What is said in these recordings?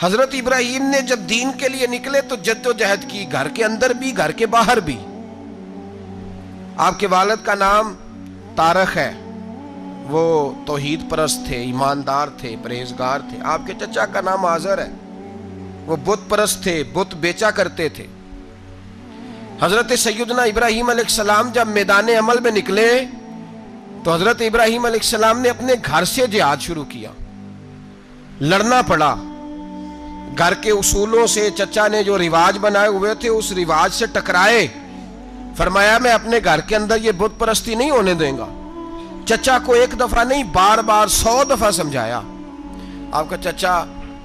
حضرت ابراہیم نے جب دین کے لیے نکلے تو جدوجہد کی، گھر کے اندر بھی گھر کے باہر بھی۔ آپ کے والد کا نام طارق ہے، وہ توحید پرست تھے، ایماندار تھے، پرہیزگار تھے۔ آپ کے چچا کا نام آزر ہے، وہ بت پرست تھے، بت بیچا کرتے تھے۔ حضرت سیدنا ابراہیم علیہ السلام جب میدان عمل میں نکلے تو حضرت ابراہیم علیہ السلام نے اپنے گھر سے جہاد شروع کیا، لڑنا پڑا۔ گھر کے اصولوں سے چچا نے جو رواج بنائے ہوئے تھے اس رواج سے ٹکرائے۔ فرمایا میں اپنے گھر کے اندر یہ بت پرستی نہیں ہونے دیں گا۔ چچا کو ایک دفعہ نہیں، بار بار 100 دفعہ سمجھایا۔ آپ کا چچا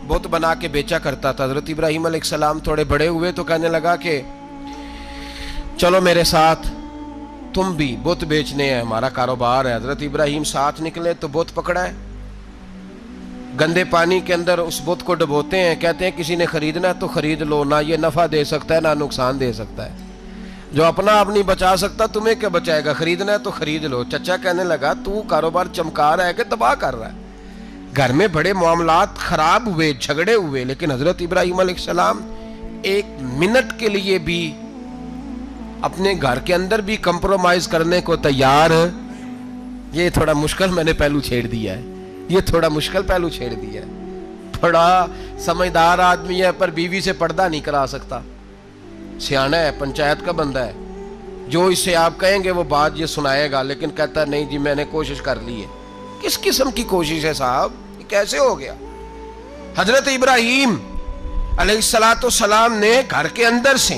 بت بنا کے بیچا کرتا تھا۔ حضرت ابراہیم علیہ السلام تھوڑے بڑے ہوئے تو کہنے لگا کہ چلو میرے ساتھ، تم بھی بت بیچنے ہیں، ہمارا کاروبار ہے۔ حضرت ابراہیم ساتھ نکلے تو بت پکڑا ہے، گندے پانی کے اندر اس بت کو ڈبوتے ہیں، کہتے ہیں کسی نے خریدنا ہے تو خرید لو، نہ یہ نفع دے سکتا ہے نہ نقصان دے سکتا ہے، جو اپنا آپ نہیں بچا سکتا تمہیں کیا بچائے گا، خریدنا ہے تو خرید لو۔ چچا کہنے لگا تو کاروبار چمکا رہا ہے کہ تباہ کر رہا ہے۔ گھر میں بڑے معاملات خراب ہوئے، جھگڑے ہوئے، لیکن حضرت ابراہیم علیہ السلام ایک منٹ کے لیے بھی اپنے گھر کے اندر بھی کمپرومائز کرنے کو تیار۔ یہ تھوڑا مشکل میں نے پہلو چھیڑ دیا ہے، یہ تھوڑا مشکل پہلو چھیڑ دیا ہے۔ بڑا سمجھدار آدمی ہے پر بیوی سے پردہ نہیں کرا سکتا، سیانا ہے، پنچایت کا بندہ ہے، جو اس سے آپ کہیں گے وہ بات یہ سنائے گا، لیکن کہتا ہے نہیں جی میں نے کوشش کر لی ہے۔ کس قسم کی کوشش ہے صاحب، یہ کیسے ہو گیا؟ حضرت ابراہیم علیہ السلام نے گھر کے اندر سے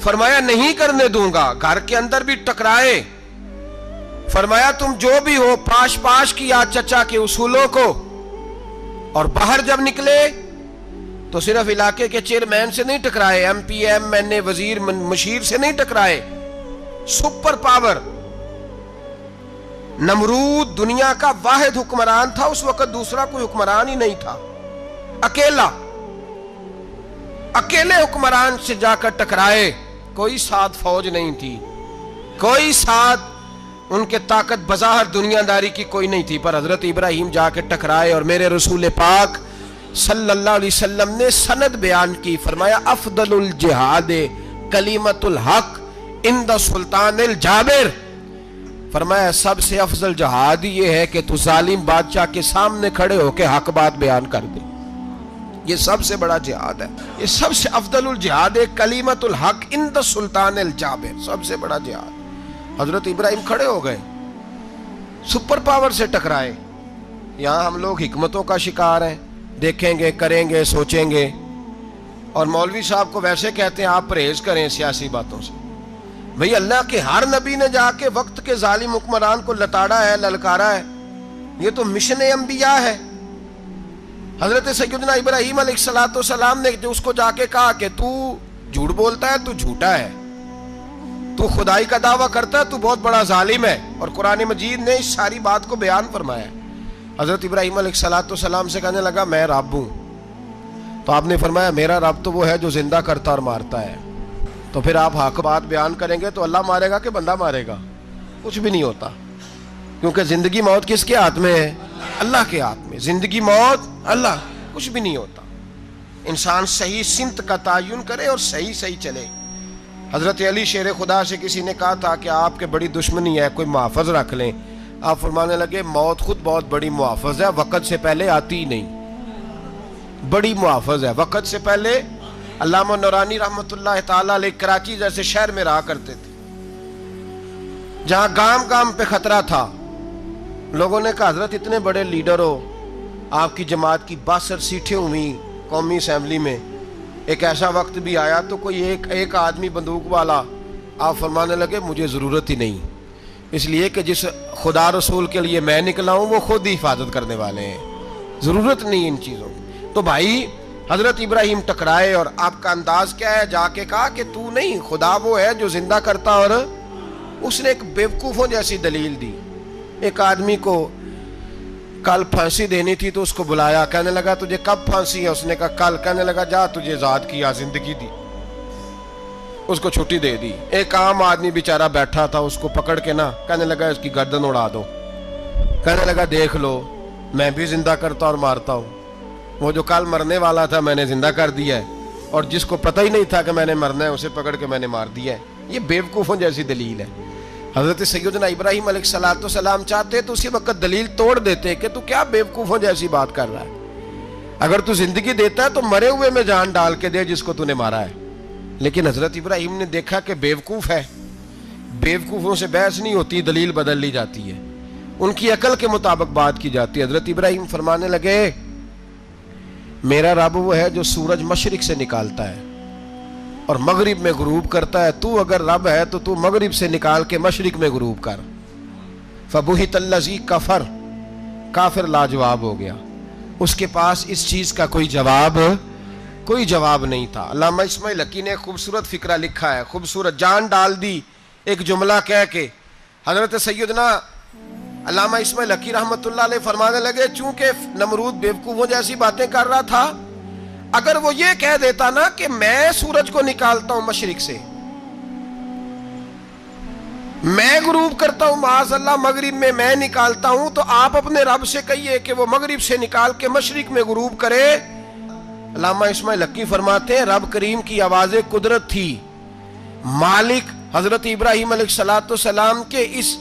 فرمایا نہیں کرنے دوں گا، گھر کے اندر بھی ٹکرائے۔ فرمایا تم جو بھی ہو، پاش پاش کیا چچا کے اصولوں کو، اور باہر جب نکلے تو صرف علاقے کے چیئرمین سے نہیں ٹکرائے، ایم پی ایم این اے وزیر مشیر سے نہیں ٹکرائے، سپر پاور نمرود دنیا کا واحد حکمران تھا اس وقت، دوسرا کوئی حکمران ہی نہیں تھا، اکیلے حکمران سے جا کر ٹکرائے۔ کوئی ساتھ فوج نہیں تھی، کوئی ساتھ ان کے طاقت بظاہر دنیا داری کی کوئی نہیں تھی، پر حضرت ابراہیم جا کے ٹکرائے۔ اور میرے رسول پاک صلی اللہ علیہ وسلم نے سند بیان کی، فرمایا افضل الجہاد کلمۃ الحق عند سلطان الجابر۔ فرمایا سب سے افضل جہاد یہ ہے کہ تو ظالم بادشاہ کے سامنے کھڑے ہو کے حق بات بیان کر دے، یہ سب سے بڑا جہاد ہے، یہ سب سے افضل الجہاد کلمۃ الحق عند سلطان الجابر، سب سے بڑا جہاد۔ حضرت ابراہیم کھڑے ہو گئے، سپر پاور سے ٹکرائے۔ یہاں ہم لوگ حکمتوں کا شکار ہیں، دیکھیں گے، کریں گے، سوچیں گے، اور مولوی صاحب کو ویسے کہتے ہیں آپ پرہیز کریں سیاسی باتوں سے۔ بھئی اللہ کے ہر نبی نے جا کے وقت کے ظالم حکمران کو لتاڑا ہے، للکارا ہے، یہ تو مشن انبیاء ہے۔ حضرت سیدنا ابراہیم علیہ السلام نے جو اس کو جا کے کہا کہ تو جھوٹ بولتا ہے، تو جھوٹا ہے، تو خدائی کا دعویٰ کرتا ہے، تو بہت بڑا ظالم ہے، اور قرآن مجید نے اس ساری بات کو بیان فرمایا۔ حضرت ابراہیم علیہ السلام سے کہنے لگا میں رب ہوں، تو آپ نے فرمایا میرا رب تو وہ ہے جو زندہ کرتا اور مارتا ہے۔ تو پھر آپ حق بات بیان کریں گے تو اللہ مارے گا کہ بندہ مارے گا؟ کچھ بھی نہیں ہوتا، کیونکہ زندگی موت کس کے ہاتھ میں ہے؟ اللہ کے ہاتھ میں۔ زندگی موت اللہ، کچھ بھی نہیں ہوتا۔ انسان صحیح سمت کا تعین کرے اور صحیح چلے۔ حضرت علی شیر خدا سے کسی نے کہا تھا کہ آپ کے بڑی دشمنی ہے، کوئی محافظ رکھ لیں۔ آپ فرمانے لگے موت خود بہت بڑی محافظ ہے، وقت سے پہلے آتی ہی نہیں، بڑی محافظ ہے وقت سے پہلے۔ علامہ نورانی رحمۃ اللہ تعالیٰ علیہ کراچی جیسے شہر میں رہا کرتے تھے، جہاں گام گام پہ خطرہ تھا۔ لوگوں نے کہا حضرت اتنے بڑے لیڈر ہو، آپ کی جماعت کی 62 سیٹیں ہوئیں قومی اسمبلی میں، ایک ایسا وقت بھی آیا تو کوئی ایک آدمی بندوق والا۔ آپ فرمانے لگے مجھے ضرورت ہی نہیں، اس لیے کہ جس خدا رسول کے لیے میں نکلا ہوں وہ خود ہی حفاظت کرنے والے ہیں، ضرورت نہیں ان چیزوں کی۔ تو بھائی حضرت ابراہیم ٹکرائے، اور آپ کا انداز کیا ہے؟ جا کے کہا کہ تو نہیں، خدا وہ ہے جو زندہ کرتا۔ اور اس نے ایک بیوقوفوں جیسی دلیل دی۔ ایک آدمی کو کل پھانسی دینی تھی تو اس کو بلایا، کہنے لگا تجھے کب پھانسی ہے؟ اس نے کہا کل۔ کہنے لگا جا تجھے آزاد کیا، زندگی دی، اس کو چھٹی دے دی۔ ایک عام آدمی بیچارہ بیٹھا تھا، اس کو پکڑ کے نا کہنے لگا اس کی گردن اڑا دو۔ کہنے لگا دیکھ لو میں بھی زندہ کرتا اور مارتا ہوں۔ وہ جو کل مرنے والا تھا میں نے زندہ کر دیا ہے، اور جس کو پتہ ہی نہیں تھا کہ میں نے مرنا ہے اسے پکڑ کے میں نے مار دیا ہے۔ یہ بیوقوفوں جیسی دلیل ہے۔ حضرت سیدنا ابراہیم علیہ السلام چاہتے تو اسی وقت دلیل توڑ دیتے کہ تو کیا بیوقوفوں جیسی بات کر رہا ہے، اگر تو زندگی دیتا ہے تو مرے ہوئے میں جان ڈال کے دے جس کو تو نے مارا ہے۔ لیکن حضرت ابراہیم نے دیکھا کہ بیوقوف ہے، بیوقوفوں سے بحث نہیں ہوتی، دلیل بدل لی جاتی ہے، ان کی عقل کے مطابق بات کی جاتی ہے۔ حضرت ابراہیم فرمانے لگے میرا رب وہ ہے جو سورج مشرق سے نکالتا ہے اور مغرب میں غروب کرتا ہے، تو اگر رب ہے تو مغرب سے نکال کے مشرق میں غروب کر۔ فبہت الذی کفر، کافر لاجواب ہو گیا، اس کے پاس اس چیز کا کوئی جواب نہیں تھا۔ علامہ اسماعیل حقی نے خوبصورت فقرہ لکھا ہے، خوبصورت، جان ڈال دی ایک جملہ کہہ کے۔ حضرت سیدنا علامہ اسماعیل حقی رحمت اللہ علیہ فرمانے لگے چونکہ نمرود بیوقوفوں جیسی باتیں کر رہا تھا، اگر وہ یہ کہہ دیتا نا کہ میں سورج کو نکالتا ہوں مشرق سے، میں غروب کرتا ہوں معاذ اللہ مغرب میں نکالتا ہوں، تو آپ اپنے رب سے کہیے کہ وہ مغرب سے نکال کے مشرق میں غروب کرے۔ علامہ اسماعیل حقی فرماتے ہیں رب کریم کی آواز قدرت تھی، مالک حضرت ابراہیم علیہ السلام کے اس،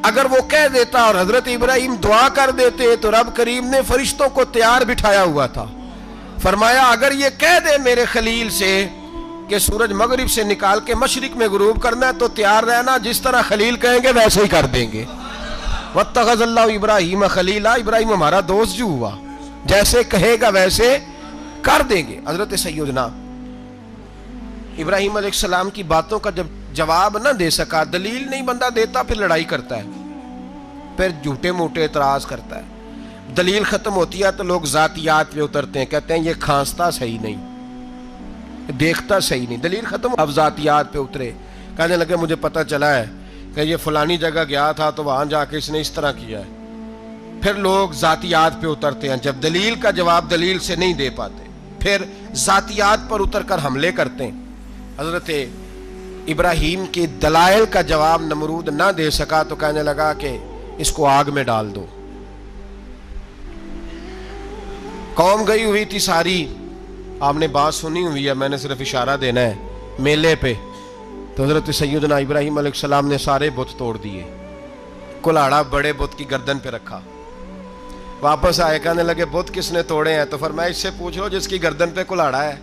اگر وہ کہہ دیتا اور حضرت ابراہیم دعا کر دیتے تو رب کریم نے فرشتوں کو تیار بٹھایا ہوا تھا، فرمایا اگر یہ کہہ دے میرے خلیل سے کہ سورج مغرب سے نکال کے مشرق میں غروب کرنا ہے تو تیار رہنا، جس طرح خلیل کہیں گے ویسے ہی کر دیں گے۔ واتخذ اللہ ابراہیم خلیلا، ابراہیم ہمارا دوست جو ہوا، جیسے کہے گا ویسے کر دیں گے۔ حضرت سیدنا ابراہیم علیہ السلام کی باتوں کا جب جواب نہ دے سکا، دلیل نہیں بندہ دیتا، پھر لڑائی کرتا ہے، پھر جھوٹے موٹے اعتراض کرتا ہے۔ دلیل ختم ہوتی ہے تو لوگ ذاتیات پہ اترتے ہیں، کہتے ہیں یہ کھانستا صحیح نہیں، دیکھتا صحیح نہیں، دلیل ختم۔ اب ذاتیات پہ اترے، کہنے لگے مجھے پتہ چلا ہے کہ یہ فلانی جگہ گیا تھا تو وہاں جا کے اس نے اس طرح کیا ہے۔ پھر لوگ ذاتیات پہ اترتے ہیں، جب دلیل کا جواب دلیل سے نہیں دے پاتے پھر ذاتیات پر اتر کر حملے کرتے ہیں۔ حضرت ابراہیم کے دلائل کا جواب نمرود نہ دے سکا تو کہنے لگا کہ اس کو آگ میں ڈال دو۔ قوم گئی ہوئی تھی ساری، آپ نے بات سنی ہوئی ہے، میں نے صرف اشارہ دینا ہے، میلے پہ تو حضرت سیدنا ابراہیم علیہ السلام نے سارے بت توڑ دیے، کلاڑا بڑے بت کی گردن پہ رکھا، واپس آئے، کہنے لگے بت کس نے توڑے ہیں؟ تو فرمایا اس سے پوچھ لو جس کی گردن پہ کلاڑا ہے۔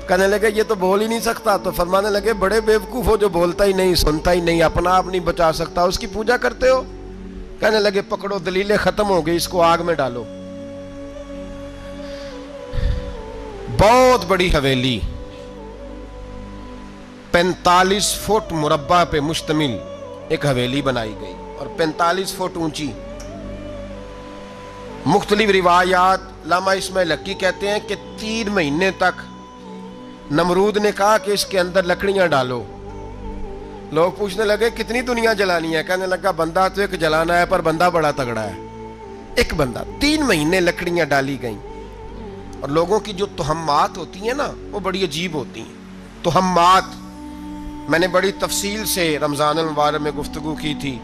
کہنے لگے یہ تو بول ہی نہیں سکتا، تو فرمانے لگے بڑے بیوقوف ہو جو بولتا ہی نہیں، سنتا ہی نہیں، اپنا آپ نہیں بچا سکتا، اس کی پوجا کرتے ہو؟ کہنے لگے پکڑو، دلیلیں ختم ہو گئی، اس کو آگ میں ڈالو۔ بہت بڑی حویلی 45 فٹ مربع پہ مشتمل ایک حویلی بنائی گئی اور 45 فٹ اونچی۔ مختلف روایات، علامہ اسماعیل حقی کہتے ہیں کہ 3 مہینے تک نمرود نے کہا کہ اس کے اندر لکڑیاں ڈالو۔ لوگ پوچھنے لگے کتنی دنیا جلانی ہے؟ کہنے لگا بندہ تو ایک جلانا ہے، پر بندہ بڑا تگڑا ہے، ایک بندہ۔ 3 مہینے لکڑیاں ڈالی گئیں، اور لوگوں کی جو تہمات ہوتی ہیں نا وہ بڑی عجیب ہوتی ہیں۔ تہمات میں نے بڑی تفصیل سے رمضان المبارک میں گفتگو کی تھی،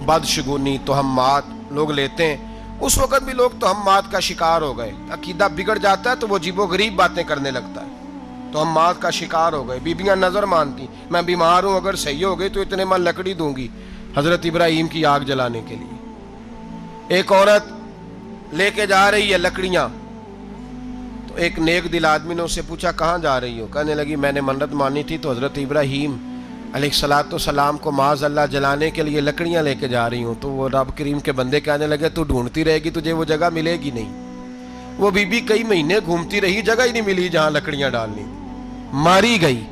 بدشگونی، تہمات لوگ لیتے ہیں، اس وقت بھی لوگ تہمات کا شکار ہو گئے، عقیدہ بگڑ جاتا ہے تو وہ عجیب و غریب باتیں کرنے لگتا ہے، تہمات کا شکار ہو گئے۔ بیبیاں نظر مانتی، میں بیمار ہوں، اگر صحیح ہو گئی تو اتنے من لکڑی دوں گی حضرت ابراہیم کی آگ جلانے کے لیے۔ ایک عورت لے کے جا رہی ہے لکڑیاں، تو ایک نیک دل آدمی نے اس سے پوچھا کہاں جا رہی ہو؟ کہنے لگی میں نے منت مانی تھی تو حضرت ابراہیم علیہ السلام کو معاذ اللہ جلانے کے لیے لکڑیاں لے کے جا رہی ہوں۔ تو وہ رب کریم کے بندے کہنے لگے تو ڈھونڈتی رہے گی، تجھے وہ جگہ ملے گی نہیں۔ وہ بی بی کئی مہینے گھومتی رہی، جگہ ہی نہیں ملی جہاں لکڑیاں ڈالنی، ماری گئی۔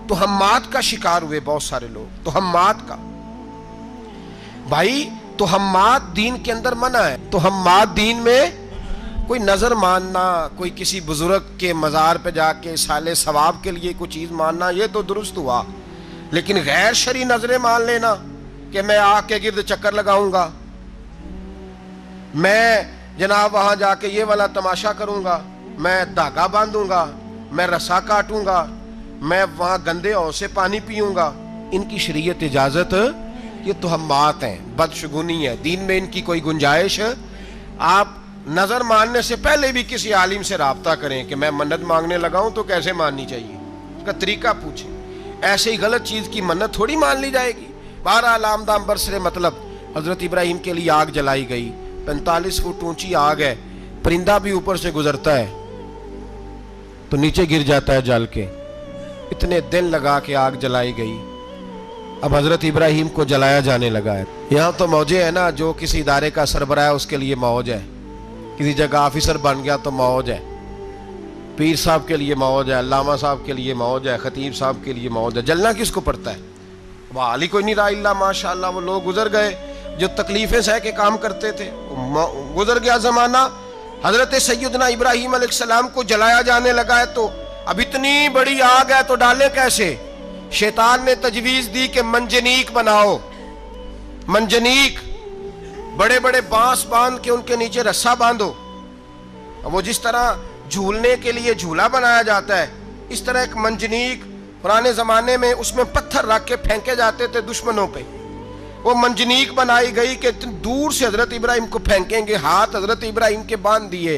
تہمات کا شکار ہوئے بہت سارے لوگ، تہمات کا۔ بھائی تہمات دین کے اندر منع ہے، تہمات دین میں کوئی نظر ماننا، کوئی کسی بزرگ کے مزار پہ جا کے سالے ثواب کے لیے کوئی چیز ماننا، یہ تو درست ہوا، لیکن غیر شرعی نظریں مان لینا کہ میں آگ کے گرد چکر لگاؤں گا، میں جناب وہاں جا کے یہ والا تماشا کروں گا، میں دھاگا باندھوں گا، میں رسا کاٹوں گا، میں وہاں گندے ہو سے پانی پیوں گا، ان کی شریعت اجازت، یہ تہمات ہیں، بدشگونی ہے، دین میں ان کی کوئی گنجائش۔ آپ نظر ماننے سے پہلے بھی کسی عالم سے رابطہ کریں کہ میں منت مانگنے لگا ہوں تو کیسے ماننی چاہیے، اس کا طریقہ پوچھیں. ایسے ہی غلط چیز کی منت تھوڑی مان لی جائے گی. بہرحال آمدام برسر مطلب حضرت ابراہیم کے لیے آگ جلائی گئی. 45 فٹ اونچی آگ ہے، پرندہ بھی اوپر سے گزرتا ہے تو نیچے گر جاتا ہے جل کے. اتنے دن لگا کے آگ جلائی گئی. اب حضرت ابراہیم کو جلایا جانے لگا ہے. یہاں تو موجیں ہے نا، جو کسی ادارے کا سربراہ ہے اس کے لیے موج ہے، کسی جگہ آفیسر بن گیا تو موج ہے، پیر صاحب کے لیے موج ہے، علامہ صاحب کے لیے موج ہے، خطیب صاحب کے لیے موج ہے. جلنا کس کو پڑتا ہے؟ وہ علی کوئی نہیں رہا اللہ ماشاءاللہ. وہ لوگ گزر گئے جو تکلیفیں سہ کے کام کرتے تھے، گزر گیا زمانہ. حضرت سیدنا ابراہیم علیہ السلام کو جلایا جانے لگا ہے تو اب اتنی بڑی آگ ہے تو ڈالے کیسے؟ شیطان نے تجویز دی کہ منجنیق بناؤ. منجنیق بڑے بڑے بانس باندھ کے ان کے نیچے رسا باندھو. وہ جس طرح جھولنے کے لیے جھولا بنایا جاتا ہے، اس طرح ایک منجنیق پرانے زمانے میں اس میں پتھر رکھ کے پھینکے جاتے تھے دشمنوں پہ. وہ منجنیق بنائی گئی کہ دور سے حضرت ابراہیم کو پھینکیں گے. ہاتھ حضرت ابراہیم کے باندھ دیے،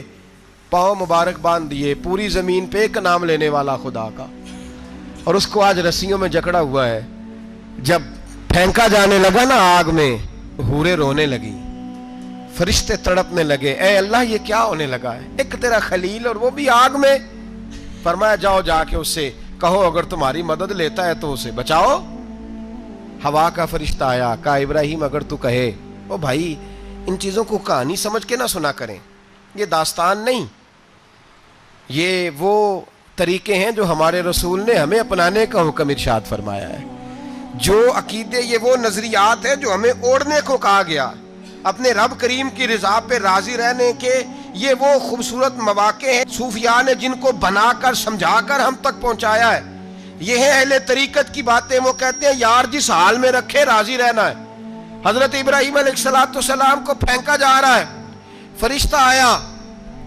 پاؤں مبارک باندھ دیے. پوری زمین پہ ایک نام لینے والا خدا کا. اور اس کو آج رسیوں میں جکڑا ہوا ہے. جب پھینکا جانے لگا نا آگ میں، حوریں رونے لگی، فرشتے تڑپنے لگے. اے اللہ یہ کیا ہونے لگا ہے؟ ایک تیرا خلیل اور وہ بھی آگ میں. فرمایا جاؤ جا کے اس سے کہو اگر تمہاری مدد لیتا ہے تو اسے بچاؤ. ہوا کا فرشتہ آیا، کہا ابراہیم اگر تو کہے. او بھائی ان چیزوں کو کہانی سمجھ کے نہ سنا کریں، یہ داستان نہیں، یہ وہ طریقے ہیں جو ہمارے رسول نے ہمیں اپنانے کا حکم ارشاد فرمایا ہے. جو عقیدے، یہ وہ نظریات ہیں جو ہمیں اوڑھنے کو کہا گیا. اپنے رب کریم کی رضا پہ راضی رہنے کے یہ وہ خوبصورت مواقع ہیں صوفیاء نے جن کو بنا کر سمجھا کر ہم تک پہنچایا ہے. یہ ہے اہل طریقت کی باتیں. وہ کہتے ہیں یار جس حال میں رکھے راضی رہنا ہے. حضرت ابراہیم علیہ السلام کو پھینکا جا رہا ہے، فرشتہ آیا،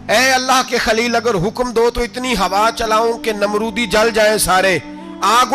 اے اللہ کے خلیل اگر حکم دو تو اتنی ہوا چلاؤں کہ نمرودی جل جائیں سارے. آگ